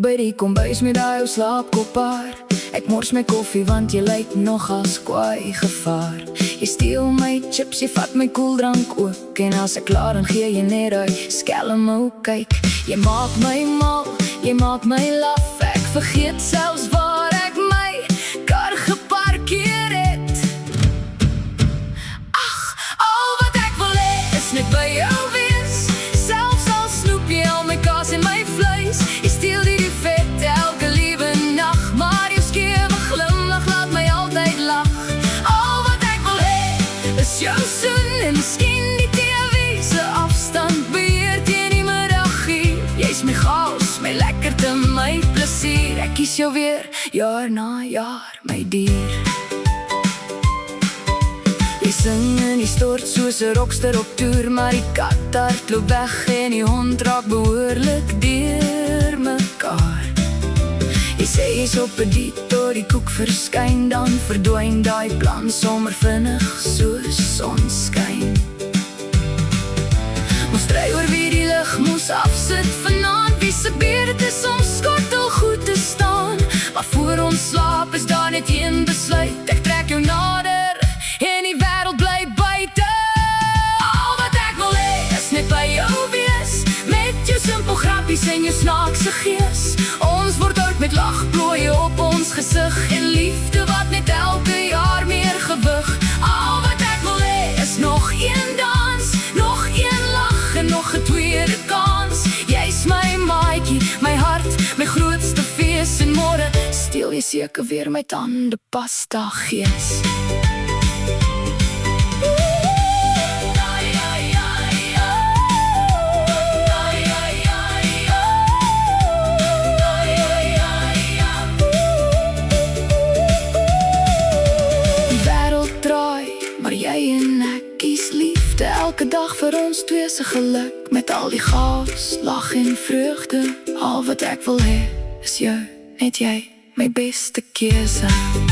by die kombuis met daai ou slaapkoppaar. Ek mors my koffie want jy lyk nog as kwaai gevaar. Jy steel my chips, jy vat my koeldrank ook. En as ek klaar dan gee jy net uit skelm ou kyk. Jy maak my mal, jy maak my laf. Ek vergeet selfs waar ek my kar geparkeer het. Ag, al wat ek wil hê is net by jou wees. Selfs al snoep jy al my kaas en my vleis. Jy steel die vet elke liewe nag, maar jou skewe glimlach laat my altyd lag. Al wat ek wil hê is jou soen en miskien die TV se afstand beheer teen die middagie. Jy's my chaos, my lekkerte, my plesier. Ek kies jou weer, jaar na jaar, my dier. Jy sing en jy stort soos 'n rockster op toer, maar die kat hardloop weg en die hond raak behoorlik deur mekaar. Jy sê jy's op 'n detour, die koek verskyn, dan verdwyn daai plan sommer vinnig soos sonskyn. Ons stry oor wie die lig moes afsit vanaand, wie se beer het is om skortel goed te staan. Maar voor ons slaap is daar net een besluit, ek trek jou nader en die wêreld bly buite. Al wat ek wil hê is net by jou wees, met jou simpel grappies en jou snaakse gees. Ons word oud met lagplooie op ons gesig en liefde wat net elke jaar meer gewig. Al wat ek wil hê is nog een dans, nog een lag en nog 'n tweede kans. Jy's my maatjie, my hart, my grootste fees, en môre steel jy seker weer my tandepasta gees. Maar jy en ek kies liefde elke dag vir ons twee se geluk. Met al die chaos, lag en vreugde. Al wat ek wil hê is jou, net jy, my beste keuse.